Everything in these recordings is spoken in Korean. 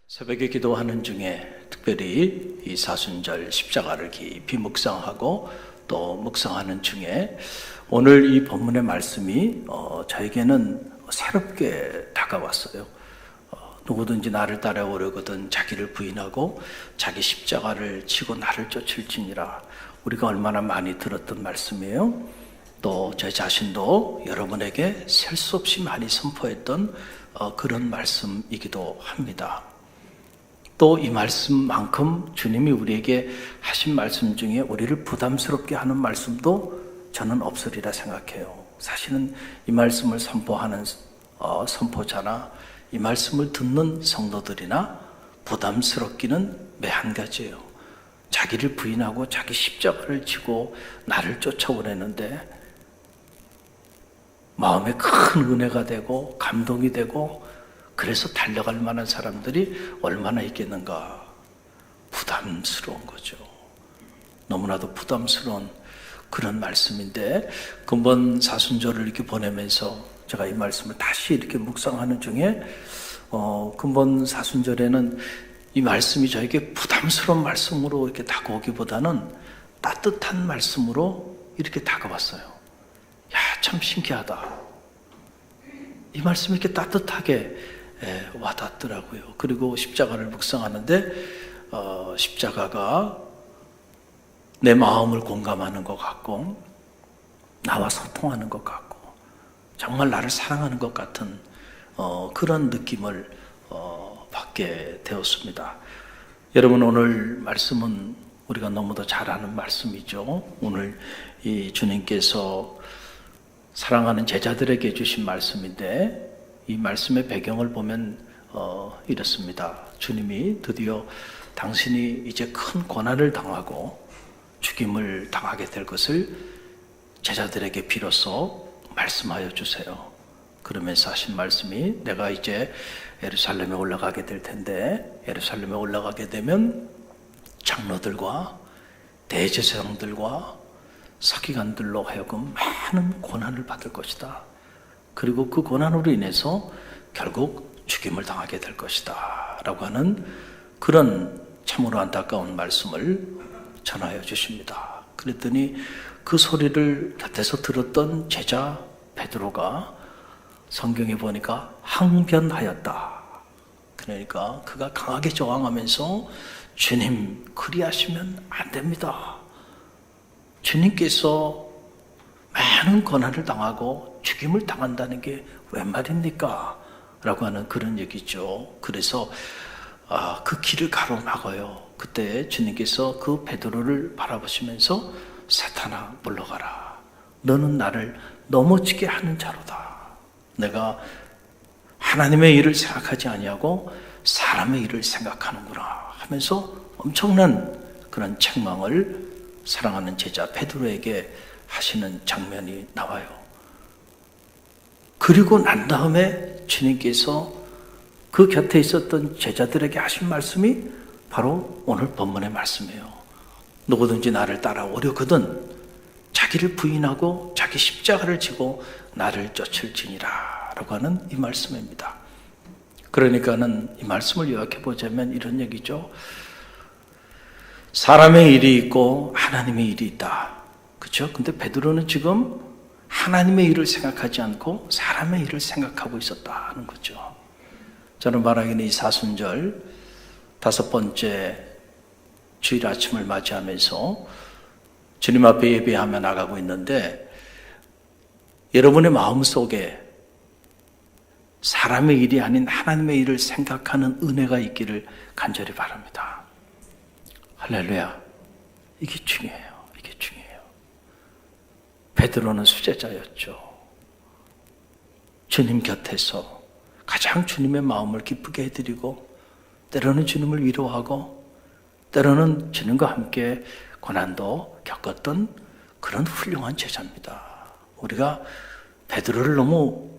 새벽에 기도하는 중에 특별히 이 사순절 십자가를 깊이 묵상하고 또 묵상하는 중에 오늘 이 본문의 말씀이 저에게는 새롭게 다가왔어요. 누구든지 나를 따라오려거든 자기를 부인하고 자기 십자가를 지고 나를 쫓을지니라. 우리가 얼마나 많이 들었던 말씀이에요. 또 저 자신도 여러분에게 셀 수 없이 많이 선포했던 그런 말씀이기도 합니다. 또 이 말씀만큼 주님이 우리에게 하신 말씀 중에 우리를 부담스럽게 하는 말씀도 저는 없으리라 생각해요. 사실은 이 말씀을 선포하는 선포자나 이 말씀을 듣는 성도들이나 부담스럽기는 매 한 가지예요. 자기를 부인하고 자기 십자가를 지고 나를 쫓아오려는데 마음에 큰 은혜가 되고 감동이 되고 그래서 달려갈 만한 사람들이 얼마나 있겠는가. 부담스러운 거죠. 너무나도 부담스러운 그런 말씀인데 근본 사순절을 이렇게 보내면서 제가 이 말씀을 다시 이렇게 묵상하는 중에 근본 사순절에는 이 말씀이 저에게 부담스러운 말씀으로 이렇게 다가오기보다는 따뜻한 말씀으로 이렇게 다가왔어요. 야, 참 신기하다. 이 말씀이 이렇게 따뜻하게 와닿더라고요. 그리고 십자가를 묵상하는데 십자가가 내 마음을 공감하는 것 같고 나와 소통하는 것 같고 정말 나를 사랑하는 것 같은 그런 느낌을 받게 되었습니다. 여러분, 오늘 말씀은 우리가 너무도 잘 아는 말씀이죠. 오늘 이 주님께서 사랑하는 제자들에게 주신 말씀인데 이 말씀의 배경을 보면 이렇습니다. 주님이 드디어 당신이 이제 큰 고난을 당하고 죽임을 당하게 될 것을 제자들에게 비로소 말씀하여 주세요. 그러면서 하신 말씀이 내가 이제 예루살렘에 올라가게 될 텐데 예루살렘에 올라가게 되면 장로들과 대제사장들과 서기관들로 하여금 많은 고난을 받을 것이다. 그리고 그 고난으로 인해서 결국 죽임을 당하게 될 것이다 라고 하는 그런 참으로 안타까운 말씀을 전하여 주십니다. 그랬더니 그 소리를 곁에서 들었던 제자 베드로가 성경에 보니까 항변하였다. 그러니까 그가 강하게 저항하면서 주님, 그리하시면 안 됩니다. 주님께서 많은 고난을 당하고 죽임을 당한다는 게 웬 말입니까? 라고 하는 그런 얘기죠. 그래서 그 길을 가로막아요. 그때 주님께서 그 베드로를 바라보시면서 사탄아 물러가라. 너는 나를 넘어지게 하는 자로다. 내가 하나님의 일을 생각하지 아니하고 사람의 일을 생각하는구나 하면서 엄청난 그런 책망을 사랑하는 제자 베드로에게 하시는 장면이 나와요. 그리고 난 다음에 주님께서 그 곁에 있었던 제자들에게 하신 말씀이 바로 오늘 본문의 말씀이에요. 누구든지 나를 따라오려거든 자기를 부인하고 자기 십자가를 지고 나를 쫓을지니라 라고 하는 이 말씀입니다. 그러니까는 이 말씀을 요약해 보자면 이런 얘기죠. 사람의 일이 있고 하나님의 일이 있다. 그렇죠? 근데 베드로는 지금 하나님의 일을 생각하지 않고 사람의 일을 생각하고 있었다는 거죠. 저는 말하기는 이 사순절 5번째 주일 아침을 맞이하면서 주님 앞에 예배하며 나가고 있는데 여러분의 마음속에 사람의 일이 아닌 하나님의 일을 생각하는 은혜가 있기를 간절히 바랍니다. 할렐루야. 이게 중요해요. 이게 중요해요. 베드로는 수제자였죠. 주님 곁에서 가장 주님의 마음을 기쁘게 해드리고 때로는 주님을 위로하고 때로는 주님과 함께 고난도 겪었던 그런 훌륭한 제자입니다. 우리가 베드로를 너무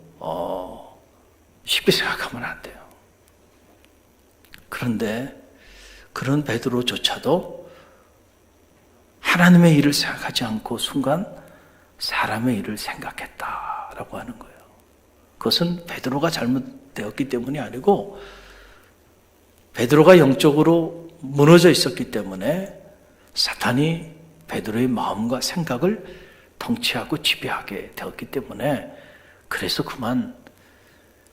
쉽게 생각하면 안 돼요. 그런데 그런 베드로조차도 하나님의 일을 생각하지 않고 순간 사람의 일을 생각했다라고 하는 거예요. 그것은 베드로가 잘못되었기 때문이 아니고 베드로가 영적으로 무너져 있었기 때문에 사탄이 베드로의 마음과 생각을 통치하고 지배하게 되었기 때문에 그래서 그만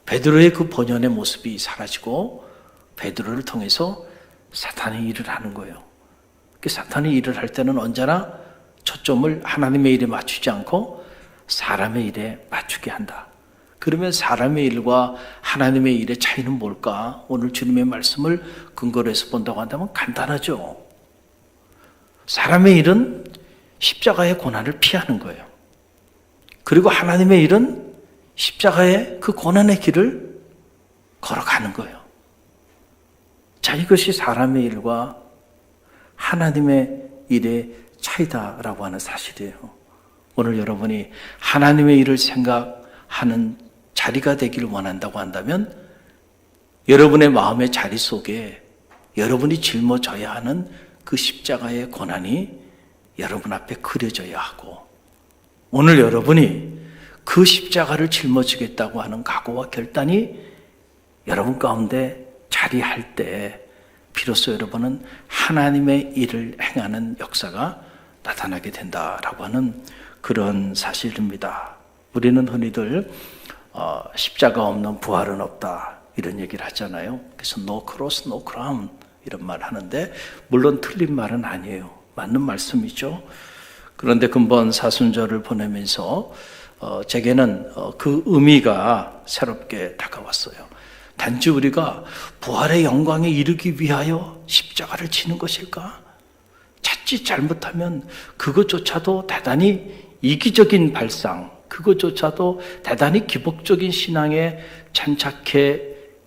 베드로의 그 본연의 모습이 사라지고 베드로를 통해서 사탄이 일을 하는 거예요. 사탄이 일을 할 때는 언제나 초점을 하나님의 일에 맞추지 않고 사람의 일에 맞추게 한다. 그러면 사람의 일과 하나님의 일의 차이는 뭘까? 오늘 주님의 말씀을 근거로 해서 본다고 한다면 간단하죠. 사람의 일은 십자가의 고난을 피하는 거예요. 그리고 하나님의 일은 십자가의 그 고난의 길을 걸어가는 거예요. 자, 이것이 사람의 일과 하나님의 일의 차이다라고 하는 사실이에요. 오늘 여러분이 하나님의 일을 생각하는 자리가 되기를 원한다고 한다면 여러분의 마음의 자리 속에 여러분이 짊어져야 하는 그 십자가의 고난이 여러분 앞에 그려져야 하고 오늘 여러분이 그 십자가를 짊어지겠다고 하는 각오와 결단이 여러분 가운데 자리할 때 비로소 여러분은 하나님의 일을 행하는 역사가 나타나게 된다라고 하는 그런 사실입니다. 우리는 흔히들 십자가 없는 부활은 없다 이런 얘기를 하잖아요. 그래서 no cross, no crown 이런 말 하는데 물론 틀린 말은 아니에요. 맞는 말씀이죠. 그런데 근본 사순절을 보내면서 제게는 그 의미가 새롭게 다가왔어요. 단지 우리가 부활의 영광에 이르기 위하여 십자가를 지는 것일까? 자칫 잘못하면 그것조차도 대단히 이기적인 발상, 그것조차도 대단히 기복적인 신앙에 잔착해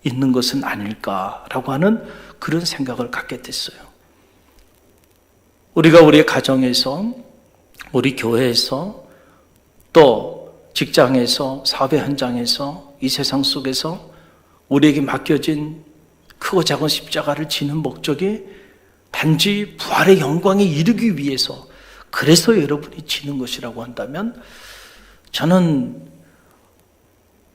있는 것은 아닐까라고 하는 그런 생각을 갖게 됐어요. 우리가 우리의 가정에서, 우리 교회에서, 또 직장에서, 사업의 현장에서, 이 세상 속에서 우리에게 맡겨진 크고 작은 십자가를 지는 목적이 단지 부활의 영광에 이르기 위해서 그래서 여러분이 지는 것이라고 한다면 저는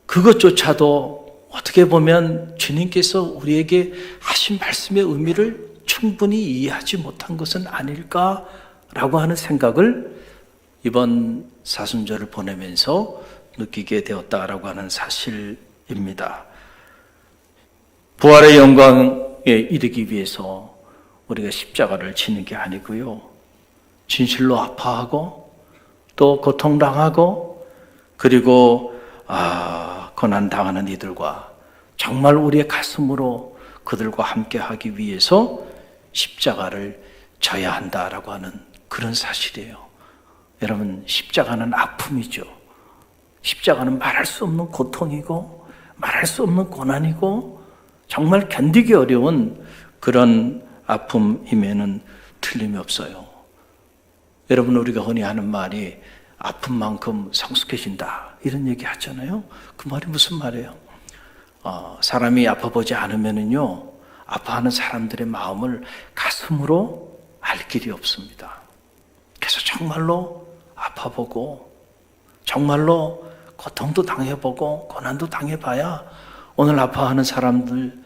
그것조차도 어떻게 보면 주님께서 우리에게 하신 말씀의 의미를 충분히 이해하지 못한 것은 아닐까라고 하는 생각을 이번 사순절을 보내면서 느끼게 되었다라고 하는 사실입니다. 부활의 영광에 이르기 위해서 우리가 십자가를 지는 게 아니고요. 진실로 아파하고 또 고통당하고 그리고 고난당하는 이들과 정말 우리의 가슴으로 그들과 함께하기 위해서 십자가를 져야 한다라고 하는 그런 사실이에요. 여러분, 십자가는 아픔이죠. 십자가는 말할 수 없는 고통이고 말할 수 없는 고난이고 정말 견디기 어려운 그런 아픔임에는 틀림이 없어요. 여러분, 우리가 흔히 하는 말이 아픈 만큼 성숙해진다 이런 얘기 하잖아요. 그 말이 무슨 말이에요? 사람이 아파보지 않으면은요 아파하는 사람들의 마음을 가슴으로 알 길이 없습니다. 그래서 정말로 아파보고 정말로 고통도 당해보고 고난도 당해봐야 오늘 아파하는 사람들,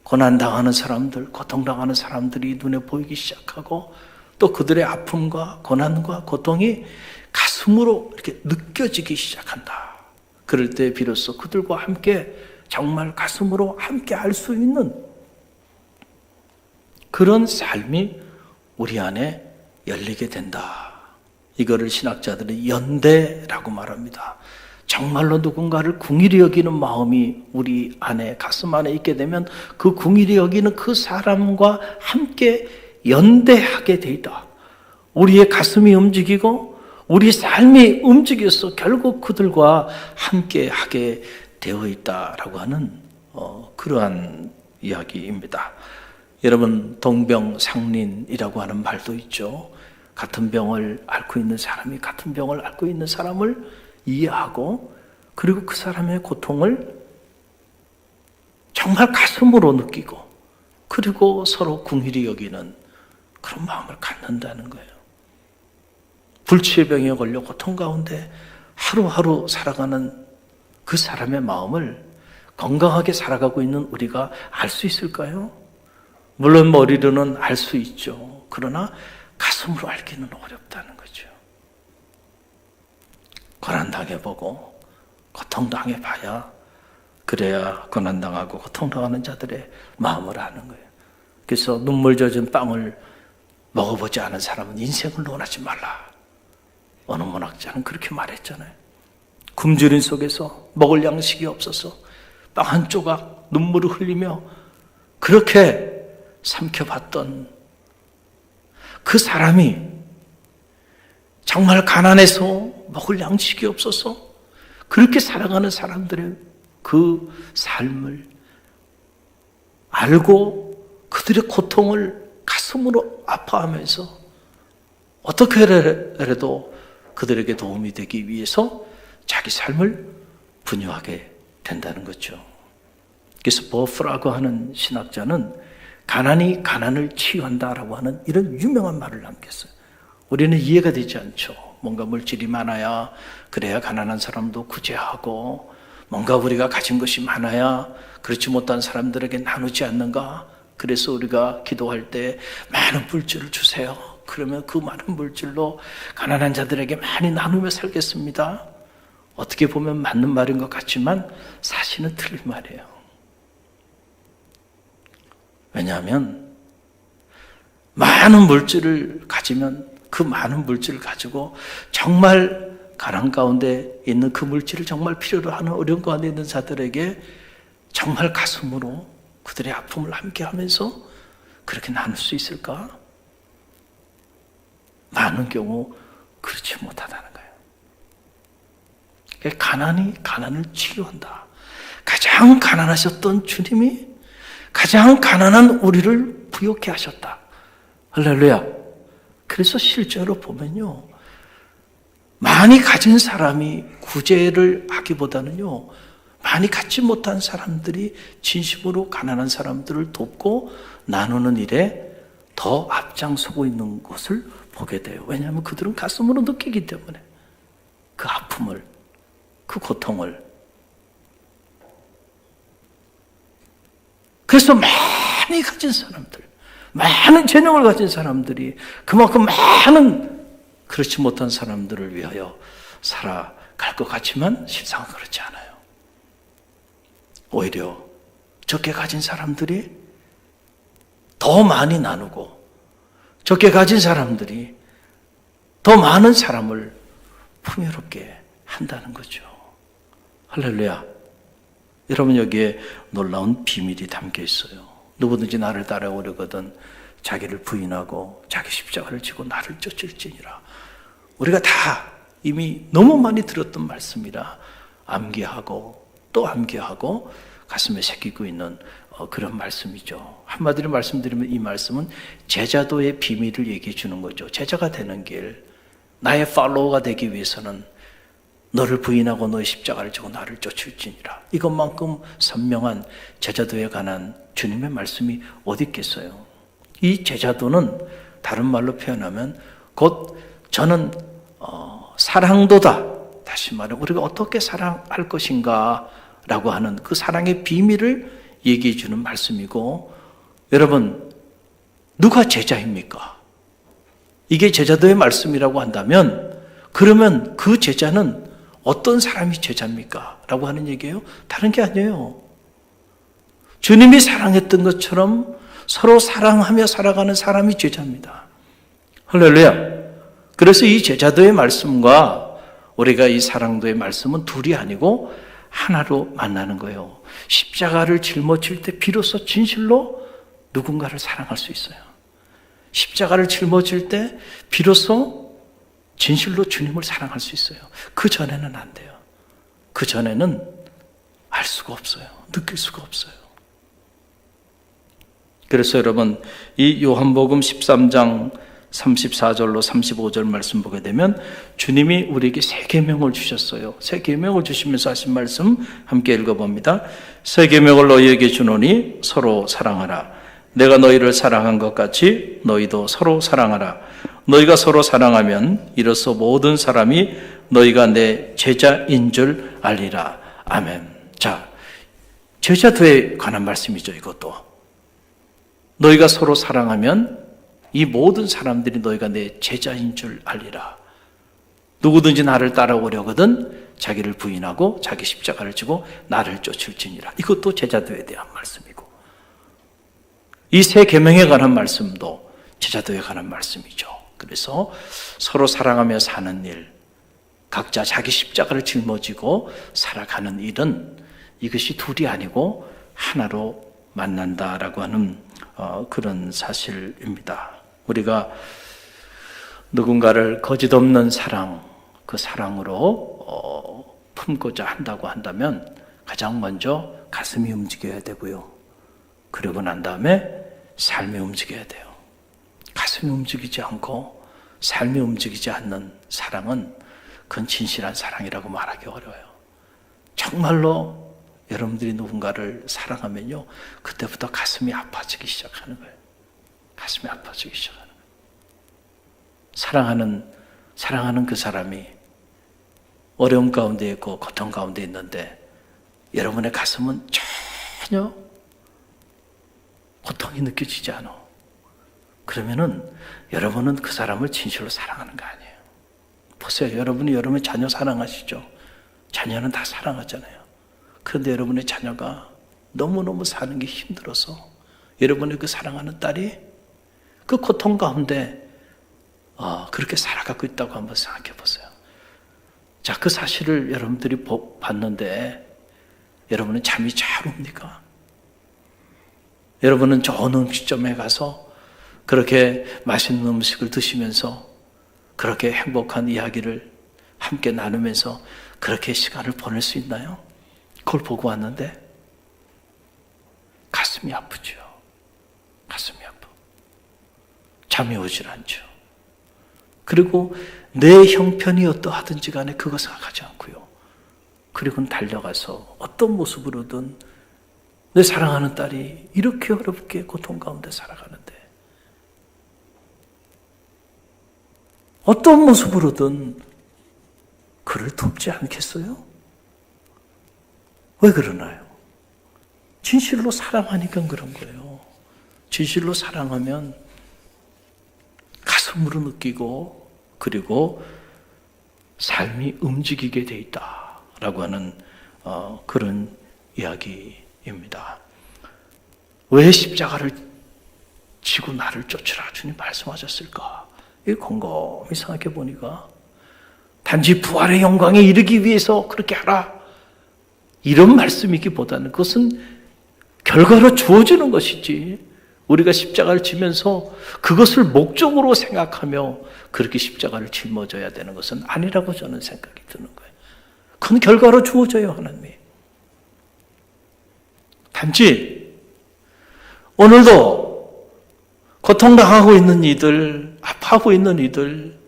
고난당하는 사람들, 고통당하는 사람들이 눈에 보이기 시작하고 또 그들의 아픔과 고난과 고통이 가슴으로 이렇게 느껴지기 시작한다. 그럴 때 비로소 그들과 함께 정말 가슴으로 함께 할 수 있는 그런 삶이 우리 안에 열리게 된다. 이거를 신학자들은 연대라고 말합니다. 정말로 누군가를 긍휼히 여기는 마음이 우리 안에 가슴 안에 있게 되면 그 긍휼히 여기는 그 사람과 함께 연대하게 돼 있다. 우리의 가슴이 움직이고 우리 삶이 움직여서 결국 그들과 함께 하게 되어 있다라고 하는 그러한 이야기입니다. 여러분, 동병상린이라고 하는 말도 있죠. 같은 병을 앓고 있는 사람이 같은 병을 앓고 있는 사람을 이해하고 그리고 그 사람의 고통을 정말 가슴으로 느끼고 그리고 서로 긍휼히 여기는 그런 마음을 갖는다는 거예요. 불치의 병에 걸려 고통 가운데 하루하루 살아가는 그 사람의 마음을 건강하게 살아가고 있는 우리가 알 수 있을까요? 물론 머리로는 알 수 있죠. 그러나 가슴으로 알기는 어렵다는 거죠. 고난당해보고 고통당해봐야 그래야 고난당하고 고통당하는 자들의 마음을 아는 거예요. 그래서 눈물 젖은 빵을 먹어보지 않은 사람은 인생을 논하지 말라. 어느 문학자는 그렇게 말했잖아요. 굶주림 속에서 먹을 양식이 없어서 빵 한 조각 눈물을 흘리며 그렇게 삼켜봤던 그 사람이 정말 가난해서 먹을 양식이 없어서 그렇게 살아가는 사람들의 그 삶을 알고 그들의 고통을 가슴으로 아파하면서 어떻게 해라도 그들에게 도움이 되기 위해서 자기 삶을 분유하게 된다는 거죠. 그래서 버프라고 하는 신학자는 가난이 가난을 치유한다라고 하는 이런 유명한 말을 남겼어요. 우리는 이해가 되지 않죠. 뭔가 물질이 많아야 그래야 가난한 사람도 구제하고 뭔가 우리가 가진 것이 많아야 그렇지 못한 사람들에게 나누지 않는가. 그래서 우리가 기도할 때 많은 물질을 주세요. 그러면 그 많은 물질로 가난한 자들에게 많이 나누며 살겠습니다. 어떻게 보면 맞는 말인 것 같지만 사실은 틀린 말이에요. 왜냐하면 많은 물질을 가지면 그 많은 물질을 가지고 정말 가난 가운데 있는 그 물질을 정말 필요로 하는 어려운 가운데 있는 자들에게 정말 가슴으로 그들의 아픔을 함께 하면서 그렇게 나눌 수 있을까? 많은 경우 그렇지 못하다는 거예요. 가난이 가난을 치유한다. 가장 가난하셨던 주님이 가장 가난한 우리를 부욕해 하셨다. 할렐루야. 그래서 실제로 보면요, 많이 가진 사람이 구제를 하기보다는요, 많이 갖지 못한 사람들이 진심으로 가난한 사람들을 돕고 나누는 일에 더 앞장서고 있는 것을 보게 돼요. 왜냐하면 그들은 가슴으로 느끼기 때문에 그 아픔을, 그 고통을. 그래서 많이 가진 사람들, 많은 재능을 가진 사람들이 그만큼 많은 그렇지 못한 사람들을 위하여 살아갈 것 같지만 실상은 그렇지 않아요. 오히려 적게 가진 사람들이 더 많이 나누고 적게 가진 사람들이 더 많은 사람을 풍요롭게 한다는 거죠. 할렐루야. 여러분, 여기에 놀라운 비밀이 담겨 있어요. 누구든지 나를 따라오려거든 자기를 부인하고 자기 십자가를 지고 나를 쫓을지니라. 우리가 다 이미 너무 많이 들었던 말씀이라 암기하고 또 암기하고 가슴에 새기고 있는 그런 말씀이죠. 한마디로 말씀드리면 이 말씀은 제자도의 비밀을 얘기해 주는 거죠. 제자가 되는 길, 나의 팔로워가 되기 위해서는 너를 부인하고 너의 십자가를 지고 나를 쫓을지니라. 이것만큼 선명한 제자도에 관한 주님의 말씀이 어디 있겠어요. 이 제자도는 다른 말로 표현하면 곧 저는 사랑도다. 다시 말해 우리가 어떻게 사랑할 것인가 라고 하는 그 사랑의 비밀을 얘기해 주는 말씀이고, 여러분, 누가 제자입니까? 이게 제자도의 말씀이라고 한다면 그러면 그 제자는 어떤 사람이 제자입니까? 라고 하는 얘기예요. 다른 게 아니에요. 주님이 사랑했던 것처럼 서로 사랑하며 살아가는 사람이 제자입니다. 할렐루야. 그래서 이 제자도의 말씀과 우리가 이 사랑도의 말씀은 둘이 아니고 하나로 만나는 거예요. 십자가를 짊어질 때 비로소 진실로 누군가를 사랑할 수 있어요. 십자가를 짊어질 때 비로소 진실로 주님을 사랑할 수 있어요. 그 전에는 안 돼요. 그 전에는 알 수가 없어요. 느낄 수가 없어요. 그래서 여러분, 이 요한복음 13장 34절로 35절 말씀 보게 되면 주님이 우리에게 새 계명을 주셨어요. 새 계명을 주시면서 하신 말씀 함께 읽어봅니다. 새 계명을 너희에게 주노니 서로 사랑하라. 내가 너희를 사랑한 것 같이 너희도 서로 사랑하라. 너희가 서로 사랑하면 이로써 모든 사람이 너희가 내 제자인 줄 알리라. 아멘. 자, 제자도에 관한 말씀이죠. 이것도 너희가 서로 사랑하면 이 모든 사람들이 너희가 내 제자인 줄 알리라. 누구든지 나를 따라오려거든 자기를 부인하고 자기 십자가를 지고 나를 쫓을지니라. 이것도 제자도에 대한 말씀이고, 이 세 계명에 관한 말씀도 제자도에 관한 말씀이죠. 그래서 서로 사랑하며 사는 일, 각자 자기 십자가를 짊어지고 살아가는 일은 이것이 둘이 아니고 하나로 만난다라고 하는 그런 사실입니다. 우리가 누군가를 거짓없는 사랑, 그 사랑으로 품고자 한다고 한다면 가장 먼저 가슴이 움직여야 되고요. 그러고 난 다음에 삶이 움직여야 돼요. 가슴이 움직이지 않고 삶이 움직이지 않는 사랑은 그건 진실한 사랑이라고 말하기 어려워요. 정말로 여러분들이 누군가를 사랑하면요, 그때부터 가슴이 아파지기 시작하는 거예요. 가슴이 아파지기 시작하는 거예요. 사랑하는 그 사람이 어려움 가운데 있고 고통 가운데 있는데 여러분의 가슴은 전혀 고통이 느껴지지 않아. 그러면은 여러분은 그 사람을 진실로 사랑하는 거 아니에요. 보세요. 여러분이 여러분의 자녀 사랑하시죠? 자녀는 다 사랑하잖아요. 그런데 여러분의 자녀가 너무너무 사는 게 힘들어서 여러분의 그 사랑하는 딸이 그 고통 가운데 그렇게 살아가고 있다고 한번 생각해 보세요. 자, 그 사실을 여러분들이 봤는데 여러분은 잠이 잘 옵니까? 여러분은 좋은 음식점에 가서 그렇게 맛있는 음식을 드시면서 그렇게 행복한 이야기를 함께 나누면서 그렇게 시간을 보낼 수 있나요? 그걸 보고 왔는데 가슴이 아프죠. 가슴이 아파. 잠이 오질 않죠. 그리고 내 형편이 어떠하든지 간에 그거 생각하지 않고요. 그리고는 달려가서 어떤 모습으로든 내 사랑하는 딸이 이렇게 어렵게 고통 가운데 살아가는데 어떤 모습으로든 그를 돕지 않겠어요? 왜 그러나요? 진실로 사랑하니까 그런 거예요. 진실로 사랑하면 가슴으로 느끼고 그리고 삶이 움직이게 돼 있다라고 하는 그런 이야기입니다. 왜 십자가를 지고 나를 쫓으라 주님 말씀하셨을까? 이 곰곰이 생각해 보니까 단지 부활의 영광에 이르기 위해서 그렇게 하라 이런 말씀이기보다는 그것은 결과로 주어지는 것이지 우리가 십자가를 지면서 그것을 목적으로 생각하며 그렇게 십자가를 짊어져야 되는 것은 아니라고 저는 생각이 드는 거예요. 그건 결과로 주어져요, 하나님이. 단지 오늘도 고통당하고 있는 이들, 아파하고 있는 이들,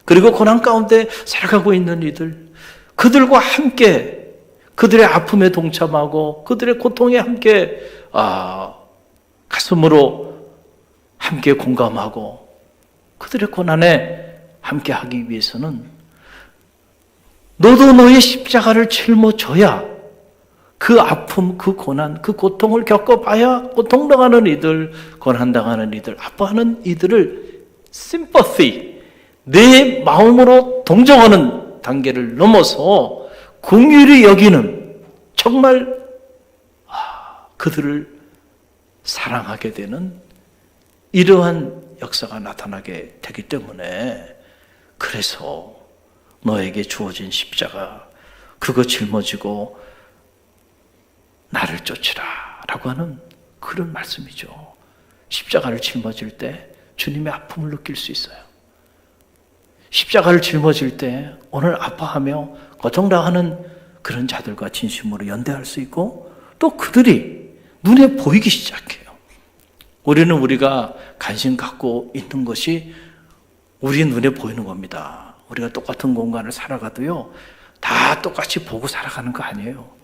그리고 고난 가운데 살아가고 있는 이들, 그들과 함께 그들의 아픔에 동참하고 그들의 고통에 함께 가슴으로 함께 공감하고 그들의 고난에 함께 하기 위해서는 너도 너의 십자가를 짊어져야 그 아픔, 그 고난, 그 고통을 겪어봐야 고통당하는 이들, 고난당하는 이들, 아파하는 이들을 sympathy, 내 마음으로 동정하는 단계를 넘어서 긍휼히 여기는 정말 그들을 사랑하게 되는 이러한 역사가 나타나게 되기 때문에 그래서 너에게 주어진 십자가 그거 짊어지고 나를 쫓으라 라고 하는 그런 말씀이죠. 십자가를 짊어질 때 주님의 아픔을 느낄 수 있어요. 십자가를 짊어질 때 오늘 아파하며 고통당하는 그런 자들과 진심으로 연대할 수 있고 또 그들이 눈에 보이기 시작해요. 우리는 우리가 관심 갖고 있는 것이 우리 눈에 보이는 겁니다. 우리가 똑같은 공간을 살아가도요, 다 똑같이 보고 살아가는 거 아니에요.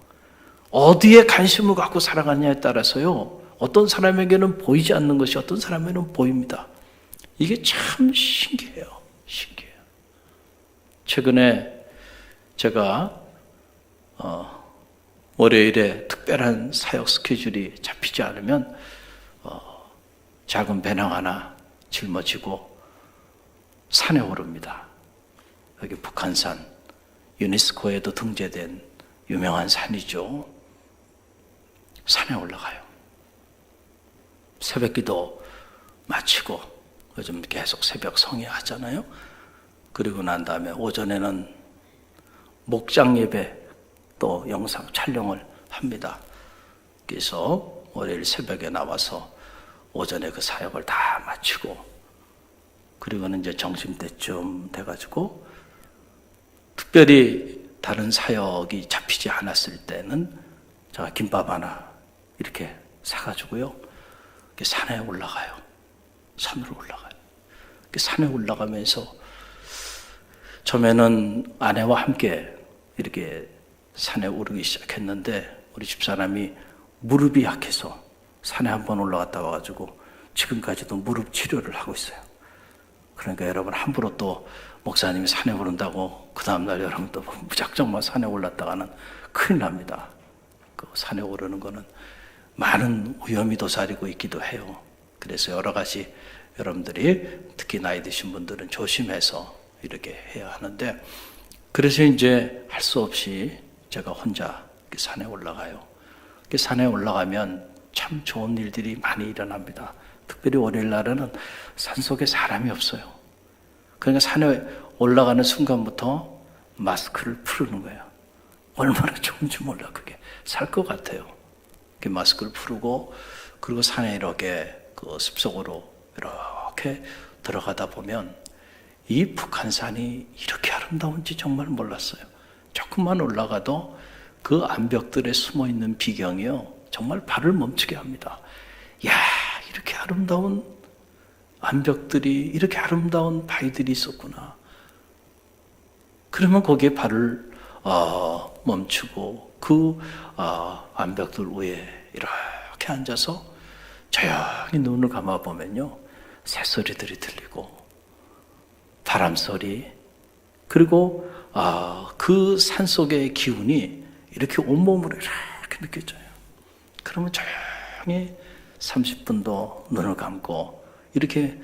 어디에 관심을 갖고 살아가느냐에 따라서요, 어떤 사람에게는 보이지 않는 것이 어떤 사람에게는 보입니다. 이게 참 신기해요. 신기해요. 최근에 제가 월요일에 특별한 사역 스케줄이 잡히지 않으면 작은 배낭 하나 짊어지고 산에 오릅니다. 여기 북한산, 유네스코에도 등재된 유명한 산이죠. 산에 올라가요. 새벽기도 마치고, 요즘 계속 새벽 성회 하잖아요. 그리고 난 다음에 오전에는 목장 예배 또 영상 촬영을 합니다. 그래서 월요일 새벽에 나와서 오전에 그 사역을 다 마치고, 그리고는 이제 점심때쯤 돼가지고, 특별히 다른 사역이 잡히지 않았을 때는 제가 김밥 하나 이렇게 사가지고요, 산에 올라가요. 산으로 올라가요. 산에 올라가면서 처음에는 아내와 함께 이렇게 산에 오르기 시작했는데, 우리 집사람이 무릎이 약해서 산에 한번 올라갔다 와가지고 지금까지도 무릎 치료를 하고 있어요. 그러니까 여러분, 함부로 또 목사님이 산에 오른다고 그 다음날 여러분 또 무작정만 산에 올랐다가는 큰일 납니다. 그 산에 오르는 거는 많은 위험이 도사리고 있기도 해요. 그래서 여러 가지 여러분들이 특히 나이 드신 분들은 조심해서 이렇게 해야 하는데, 그래서 이제 할 수 없이 제가 혼자 산에 올라가요. 산에 올라가면 참 좋은 일들이 많이 일어납니다. 특별히 월요일 날에는 산속에 사람이 없어요. 그러니까 산에 올라가는 순간부터 마스크를 풀는 거예요. 얼마나 좋은지 몰라. 그게 살 것 같아요. 마스크를 풀고, 그리고 산에 이렇게 그 숲속으로 이렇게 들어가다 보면 이 북한산이 이렇게 아름다운지 정말 몰랐어요. 조금만 올라가도 그 암벽들에 숨어있는 비경이요, 정말 발을 멈추게 합니다. 야, 이렇게 아름다운 암벽들이, 이렇게 아름다운 바위들이 있었구나. 그러면 거기에 발을 멈추고 그 암벽들 위에 이렇게 앉아서 조용히 눈을 감아보면요, 새소리들이 들리고 바람소리, 그리고 그 산속의 기운이 이렇게 온몸으로 이렇게 느껴져요. 그러면 조용히 30분도 눈을 감고 이렇게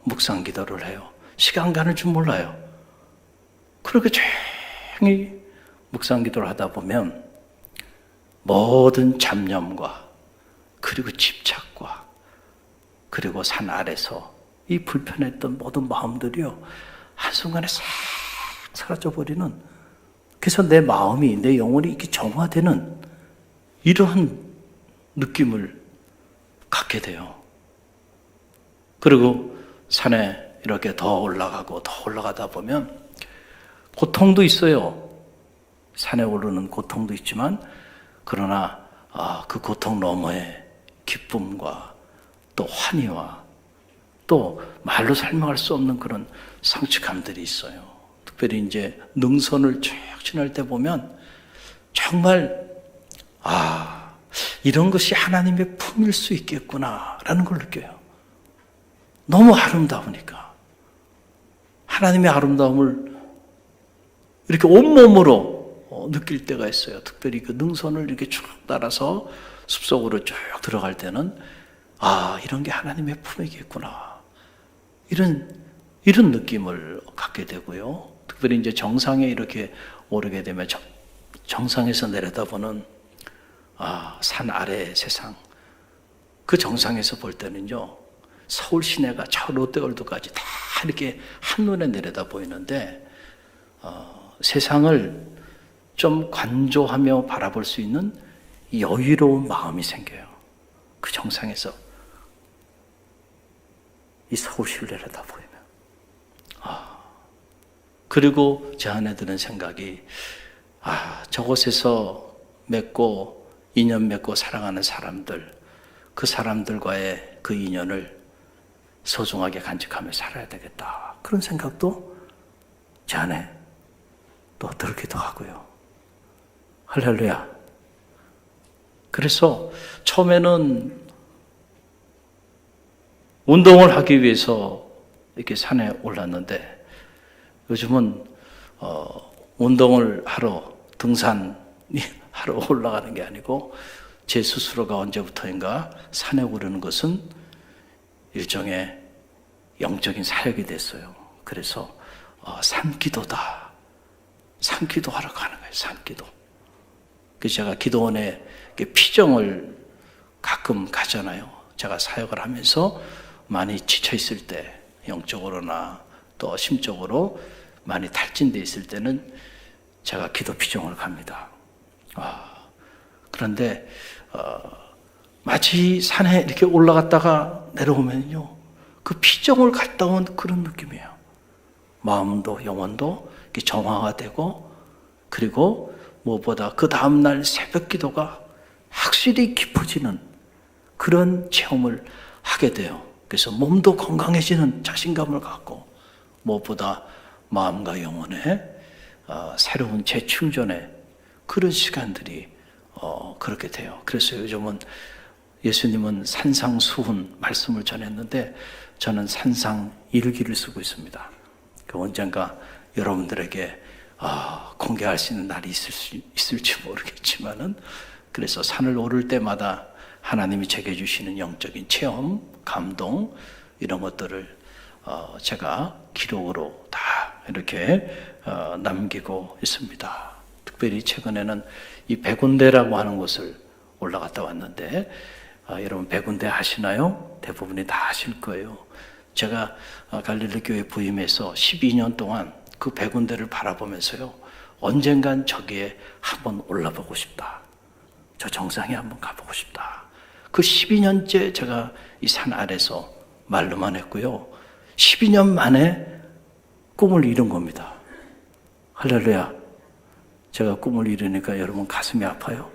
묵상 기도를 해요. 시간 가는 줄 몰라요. 그렇게 조용히 묵상 기도를 하다 보면 모든 잡념과, 그리고 집착과, 그리고 산 아래서 이 불편했던 모든 마음들이요, 한순간에 싹 사라져버리는, 그래서 내 마음이, 내 영혼이 이렇게 정화되는 이러한 느낌을 갖게 돼요. 그리고 산에 이렇게 더 올라가고 더 올라가다 보면 고통도 있어요. 산에 오르는 고통도 있지만, 그러나 그 고통 너머에 기쁨과 또 환희와 또 말로 설명할 수 없는 그런 성취감들이 있어요. 특별히 이제 능선을 쭉 지날 때 보면 정말 이런 것이 하나님의 품일 수 있겠구나라는 걸 느껴요. 너무 아름다우니까. 하나님의 아름다움을 이렇게 온몸으로 느낄 때가 있어요. 특별히 그 능선을 이렇게 쭉 따라서 숲속으로 쭉 들어갈 때는 이런 게 하나님의 품이겠구나, 이런 느낌을 갖게 되고요. 특별히 이제 정상에 이렇게 오르게 되면 정상에서 내려다보는 산 아래의 세상, 그 정상에서 볼 때는요, 서울 시내가 저 롯데월드까지 다 이렇게 한눈에 내려다 보이는데, 세상을 좀 관조하며 바라볼 수 있는 여유로운 마음이 생겨요. 그 정상에서 이 서울시를 내려다 보이면. 그리고 제 안에 드는 생각이, 저곳에서 맺고 인연 맺고 사랑하는 사람들, 그 사람들과의 그 인연을 소중하게 간직하며 살아야 되겠다, 그런 생각도 제 안에 또 들기도 하고요. 할렐루야. 그래서 처음에는 운동을 하기 위해서 이렇게 산에 올랐는데, 요즘은 운동을 하러, 등산이 하러 올라가는 게 아니고, 제 스스로가 언제부터인가 산에 오르는 것은 일종의 영적인 사역이 됐어요. 그래서 산기도다. 산기도하러 가는 거예요. 산기도. 그래서 제가 기도원에 피정을 가끔 가잖아요. 제가 사역을 하면서 많이 지쳐 있을 때, 영적으로나 또 심적으로 많이 탈진돼 있을 때는 제가 기도 피정을 갑니다. 그런데 마치 산에 이렇게 올라갔다가 내려오면요, 그 피정을 갔다 온 그런 느낌이에요. 마음도 영혼도 정화가 되고, 그리고 무엇보다 그 다음날 새벽 기도가 확실히 깊어지는 그런 체험을 하게 돼요. 그래서 몸도 건강해지는 자신감을 갖고, 무엇보다 마음과 영혼의 새로운 재충전의 그런 시간들이 그렇게 돼요. 그래서 요즘은 예수님은 산상수훈 말씀을 전했는데 저는 산상일기를 쓰고 있습니다. 언젠가 여러분들에게 공개할 수 있는 날이 있을지 모르겠지만은, 그래서 산을 오를 때마다 하나님이 제게 주시는 영적인 체험, 감동, 이런 것들을 제가 기록으로 다 이렇게 남기고 있습니다. 특별히 최근에는 이 백운대라고 하는 곳을 올라갔다 왔는데, 여러분 백운대 아시나요? 대부분이 다 아실 거예요. 제가 갈릴리 교회 부임해서 12년 동안 그 백운대를 바라보면서요, 언젠간 저기에 한번 올라보고 싶다. 저 정상에 한번 가보고 싶다. 그 12년째 제가 이 산 아래서 말로만 했고요, 12년 만에 꿈을 이룬 겁니다. 할렐루야. 제가 꿈을 이루니까 여러분 가슴이 아파요.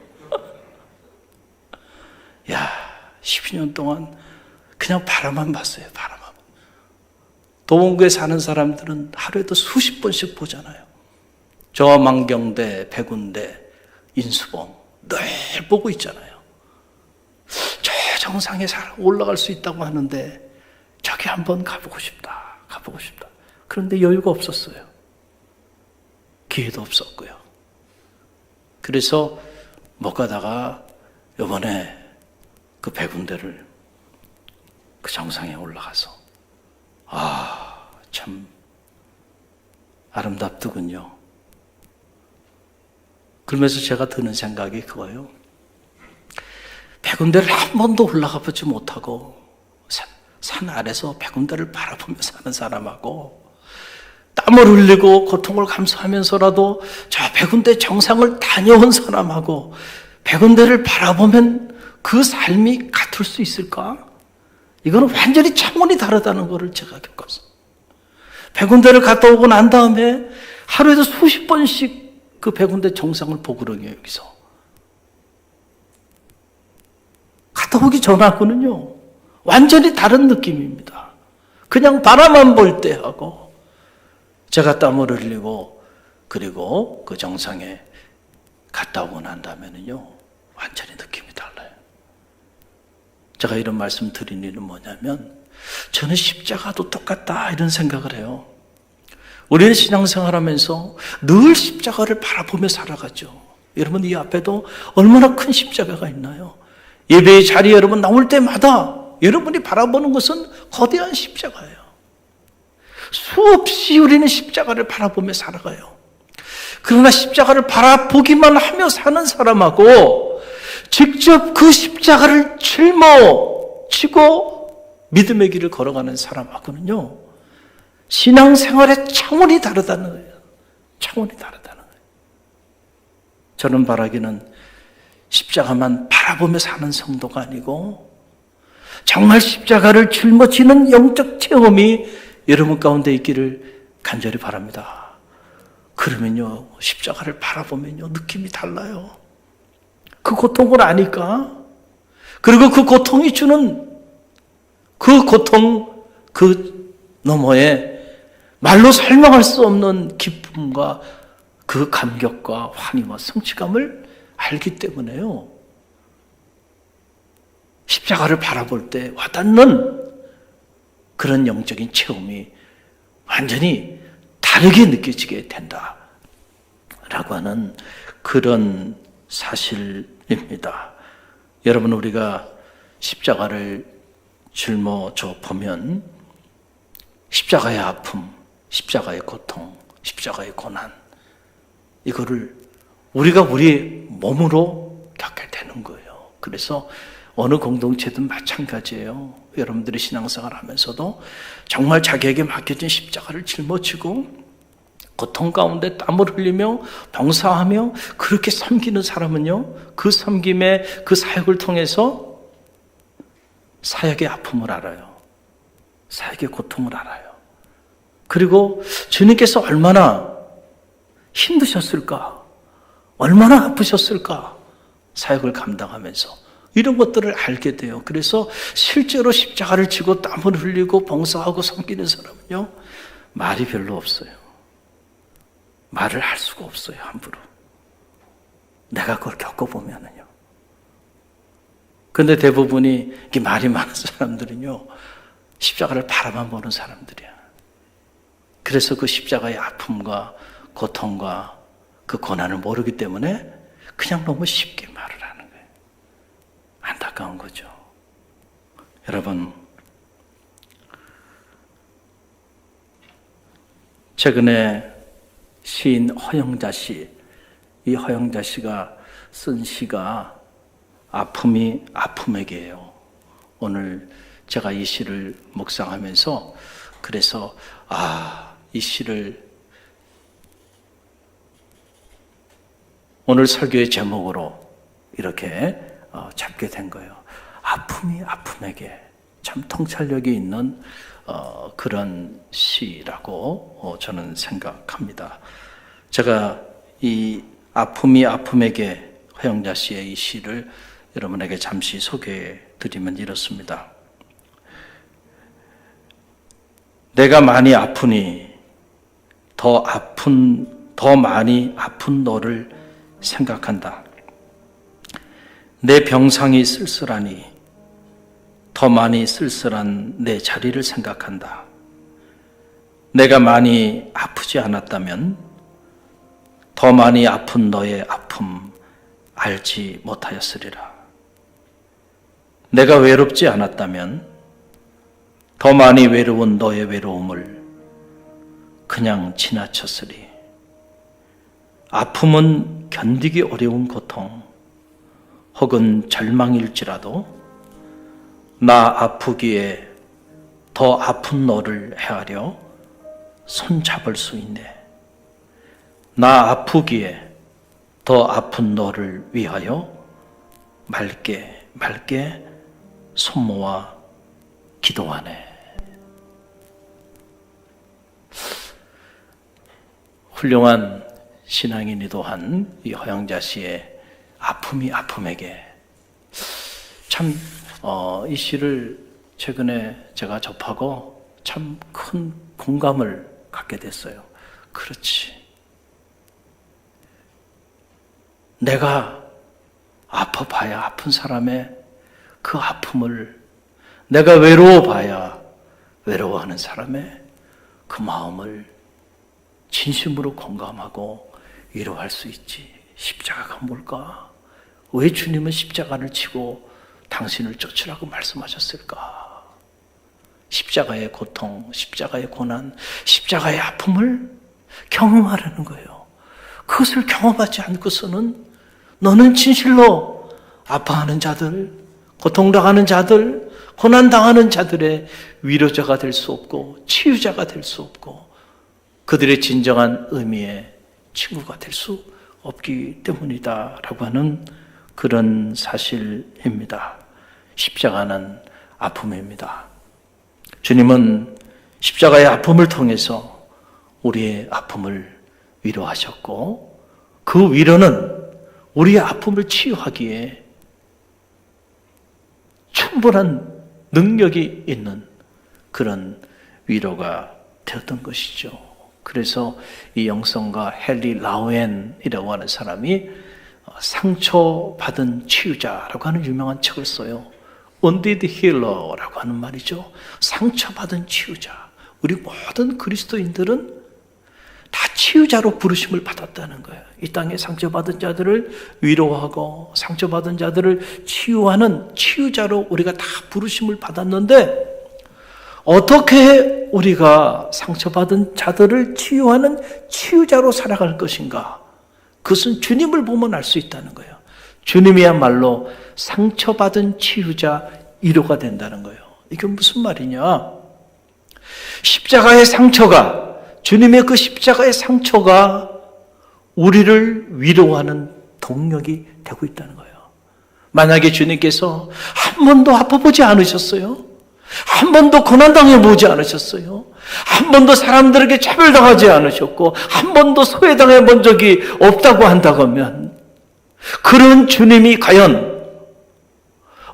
야, 12년 동안 그냥 바라만 봤어요. 바라만. 도봉구에 사는 사람들은 하루에도 수십 번씩 보잖아요. 저 망경대, 백운대, 인수봉 늘 보고 있잖아요. 저 정상에 올라갈 수 있다고 하는데 저기 한번 가보고 싶다. 가보고 싶다. 그런데 여유가 없었어요. 기회도 없었고요. 그래서 못 가다가 이번에 그 백운대를 그 정상에 올라가서 참 아름답더군요. 그러면서 제가 드는 생각이 그거예요. 백운대를 한 번도 올라가 보지 못하고 산 아래서 백운대를 바라보며 사는 사람하고, 땀을 흘리고 고통을 감수하면서라도 저 백운대 정상을 다녀온 사람하고 백운대를 바라보면 그 삶이 같을 수 있을까? 이거는 완전히 차원이 다르다는 것을 제가 겪었어. 백운대를 갔다 오고 난 다음에 하루에도 수십 번씩 그 백운대 정상을 보고 그러요. 여기서 갔다 오기 전하고는요 완전히 다른 느낌입니다. 그냥 바라만 볼 때 하고, 제가 땀을 흘리고 그리고 그 정상에 갔다 오고 난 다음에는요 완전히 느낌이 달라요. 제가 이런 말씀 드린 이유는 뭐냐면, 저는 십자가도 똑같다 이런 생각을 해요. 우리는 신앙생활하면서 늘 십자가를 바라보며 살아가죠. 여러분 이 앞에도 얼마나 큰 십자가가 있나요? 예배의 자리에 여러분 나올 때마다 여러분이 바라보는 것은 거대한 십자가예요. 수없이 우리는 십자가를 바라보며 살아가요. 그러나 십자가를 바라보기만 하며 사는 사람하고 직접 그 십자가를 짊어지고 믿음의 길을 걸어가는 사람하고는요 신앙생활의 차원이 다르다는 거예요. 차원이 다르다는 거예요. 저는 바라기는 십자가만 바라보며 사는 성도가 아니고 정말 십자가를 짊어지는 영적 체험이 여러분 가운데 있기를 간절히 바랍니다. 그러면요 십자가를 바라보면요 느낌이 달라요. 그 고통을 아니까, 그리고 그 고통이 주는 그 고통 그 너머에 말로 설명할 수 없는 기쁨과 그 감격과 환희와 성취감을 알기 때문에요 십자가를 바라볼 때 와닿는 그런 영적인 체험이 완전히 다르게 느껴지게 된다라고 하는 그런 사실입니다. 여러분 우리가 십자가를 짊어져 보면 십자가의 아픔, 십자가의 고통, 십자가의 고난, 이거를 우리가 우리 몸으로 겪게 되는 거예요. 그래서 어느 공동체든 마찬가지예요. 여러분들이 신앙생활 하면서도 정말 자기에게 맡겨진 십자가를 짊어지고 고통 가운데 땀을 흘리며 봉사하며 그렇게 섬기는 사람은요, 그 섬김의 그 사역을 통해서 사역의 아픔을 알아요. 사역의 고통을 알아요. 그리고 주님께서 얼마나 힘드셨을까, 얼마나 아프셨을까, 사역을 감당하면서 이런 것들을 알게 돼요. 그래서 실제로 십자가를 지고 땀을 흘리고 봉사하고 섬기는 사람은요, 말이 별로 없어요. 말을 할 수가 없어요, 함부로. 내가 그걸 겪어보면은요. 근데 대부분이 이게 말이 많은 사람들은요, 십자가를 바라만 보는 사람들이야. 그래서 그 십자가의 아픔과 고통과 그 고난을 모르기 때문에 그냥 너무 쉽게 말을 하는 거예요. 안타까운 거죠. 여러분, 최근에 시인 허영자 씨, 이 허영자 씨가 쓴 시가 아픔이 아픔에게예요. 오늘 제가 이 시를 묵상하면서 그래서 이 시를 오늘 설교의 제목으로 이렇게 잡게 된 거예요. 아픔이 아픔에게. 참 통찰력이 있는 그런 시라고 저는 생각합니다. 제가 이 아픔이 아픔에게, 허영자 씨의 이 시를 여러분에게 잠시 소개해 드리면 이렇습니다. 내가 많이 아프니 더 많이 아픈 너를 생각한다. 내 병상이 쓸쓸하니 더 많이 쓸쓸한 내 자리를 생각한다. 내가 많이 아프지 않았다면 더 많이 아픈 너의 아픔 알지 못하였으리라. 내가 외롭지 않았다면 더 많이 외로운 너의 외로움을 그냥 지나쳤으리. 아픔은 견디기 어려운 고통 혹은 절망일지라도 나 아프기에 더 아픈 너를 헤아려 손잡을 수 있네. 나 아프기에 더 아픈 너를 위하여 맑게 손 모아 기도하네. 훌륭한 신앙인이도 한 이 허영자 씨의 아픔이 아픔에게, 참 이 시를 최근에 제가 접하고 참 큰 공감을 갖게 됐어요. 그렇지. 내가 아파봐야 아픈 사람의 그 아픔을, 내가 외로워봐야 외로워하는 사람의 그 마음을 진심으로 공감하고 위로할 수 있지. 십자가가 뭘까? 왜 주님은 십자가를 치고 당신을 쫓으라고 말씀하셨을까? 십자가의 고통, 십자가의 고난, 십자가의 아픔을 경험하라는 거예요. 그것을 경험하지 않고서는 너는 진실로 아파하는 자들, 고통당하는 자들, 고난당하는 자들의 위로자가 될 수 없고 치유자가 될 수 없고 그들의 진정한 의미의 친구가 될 수 없기 때문이다라고 하는 그런 사실입니다. 십자가는 아픔입니다. 주님은 십자가의 아픔을 통해서 우리의 아픔을 위로하셨고 그 위로는 우리의 아픔을 치유하기에 충분한 능력이 있는 그런 위로가 되었던 것이죠. 그래서 이 영성가 헨리 라우엔이라고 하는 사람이 상처받은 치유자라고 하는 유명한 책을 써요. Wounded Healer라고 하는 말이죠. 상처받은 치유자. 우리 모든 그리스도인들은 다 치유자로 부르심을 받았다는 거예요. 이 땅에 상처받은 자들을 위로하고 상처받은 자들을 치유하는 치유자로 우리가 다 부르심을 받았는데, 어떻게 우리가 상처받은 자들을 치유하는 치유자로 살아갈 것인가? 그것은 주님을 보면 알 수 있다는 거예요. 주님이야말로 상처받은 치유자 1호가 된다는 거예요. 이게 무슨 말이냐? 십자가의 상처가, 주님의 그 십자가의 상처가 우리를 위로하는 동력이 되고 있다는 거예요. 만약에 주님께서 한 번도 아파보지 않으셨어요? 한 번도 고난당해 보지 않으셨어요? 한 번도 사람들에게 차별당하지 않으셨고 한 번도 소외당해 본 적이 없다고 한다고 하면, 그런 주님이 과연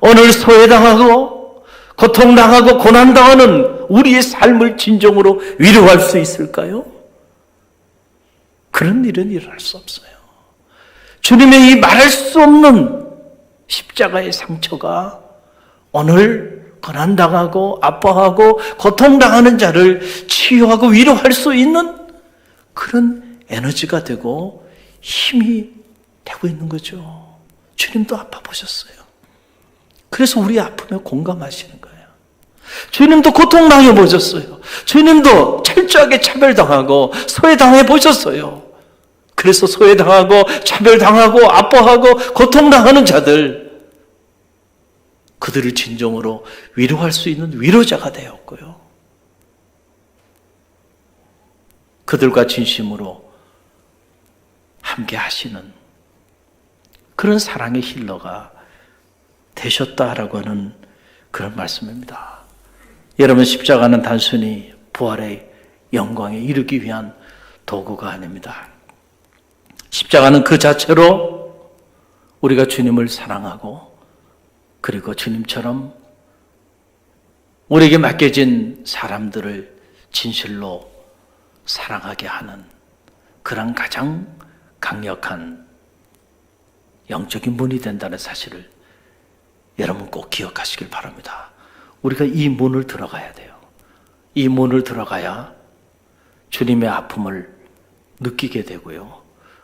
오늘 소외당하고 고통당하고 고난당하는 우리의 삶을 진정으로 위로할 수 있을까요? 그런 일은 일어날 수 없어요. 주님의 이 말할 수 없는 십자가의 상처가 오늘 고난당하고 아파하고 고통당하는 자를 치유하고 위로할 수 있는 그런 에너지가 되고 힘이 되고 있는 거죠. 주님도 아파보셨어요. 그래서 우리 아픔에 공감하시는 거예요. 주님도 고통당해 보셨어요. 주님도 철저하게 차별당하고 소외당해 보셨어요. 그래서 소외당하고 차별당하고 아파하고 고통당하는 자들, 그들을 진정으로 위로할 수 있는 위로자가 되었고요. 그들과 진심으로 함께 하시는 그런 사랑의 힐러가 되셨다라고 하는 그런 말씀입니다. 여러분, 십자가는 단순히 부활의 영광에 이르기 위한 도구가 아닙니다. 십자가는 그 자체로 우리가 주님을 사랑하고 그리고 주님처럼 우리에게 맡겨진 사람들을 진실로 사랑하게 하는 그런 가장 강력한 영적인 문이 된다는 사실을 여러분 꼭 기억하시길 바랍니다. 우리가 이 문을 들어가야 돼요. 이 문을 들어가야 주님의 아픔을 느끼게 되고요.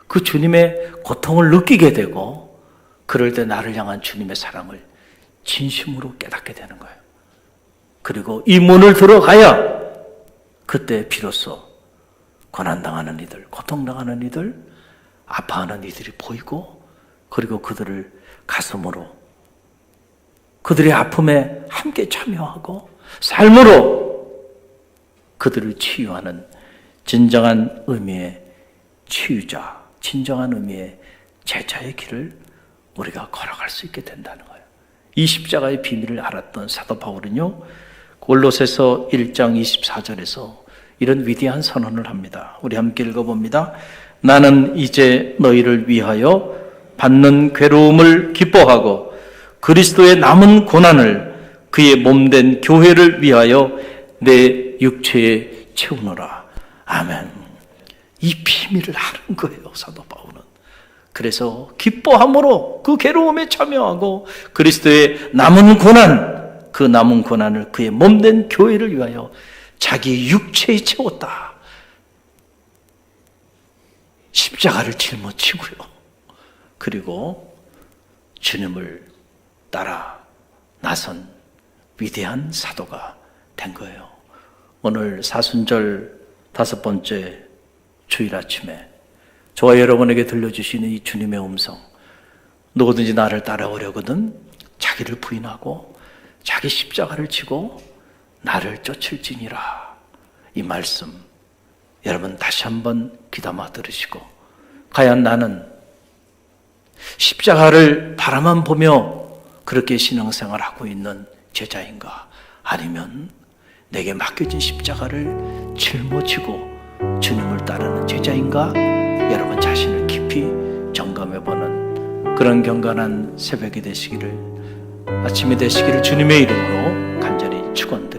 그 주님의 고통을 느끼게 되고, 그럴 때 나를 향한 주님의 사랑을 진심으로 깨닫게 되는 거예요. 그리고 이 문을 들어가야 그때 비로소 고난당하는 이들, 고통당하는 이들, 아파하는 이들이 보이고, 그리고 그들을 가슴으로 그들의 아픔에 함께 참여하고 삶으로 그들을 치유하는 진정한 의미의 치유자, 진정한 의미의 제자의 길을 우리가 걸어갈 수 있게 된다는 거예요. 이 십자가의 비밀을 알았던 사도 바울은요, 골로새서 1장 24절에서 이런 위대한 선언을 합니다. 우리 함께 읽어봅니다. 나는 이제 너희를 위하여 받는 괴로움을 기뻐하고 그리스도의 남은 고난을 그의 몸된 교회를 위하여 내 육체에 채우노라. 아멘. 이 비밀을 아는 거예요, 사도 바울은. 그래서 기뻐함으로 그 괴로움에 참여하고 그리스도의 남은 고난, 그 남은 고난을 그의 몸된 교회를 위하여 자기 육체에 채웠다. 십자가를 짊어지고요. 그리고 주님을 따라 나선 위대한 사도가 된 거예요. 오늘 사순절 5번째 주일 아침에 저와 여러분에게 들려주시는 이 주님의 음성, 누구든지 나를 따라오려거든 자기를 부인하고 자기 십자가를 지고 나를 쫓을지니라. 이 말씀 여러분 다시 한번 귀담아 들으시고, 과연 나는 십자가를 바라만 보며 그렇게 신앙생활하고 있는 제자인가? 아니면 내게 맡겨진 십자가를 짊어지고 주님을 따르는 제자인가? 여러분 자신을 깊이 점검해보는 그런 경건한 새벽이 되시기를, 아침이 되시기를 주님의 이름으로 간절히 축원드립니다.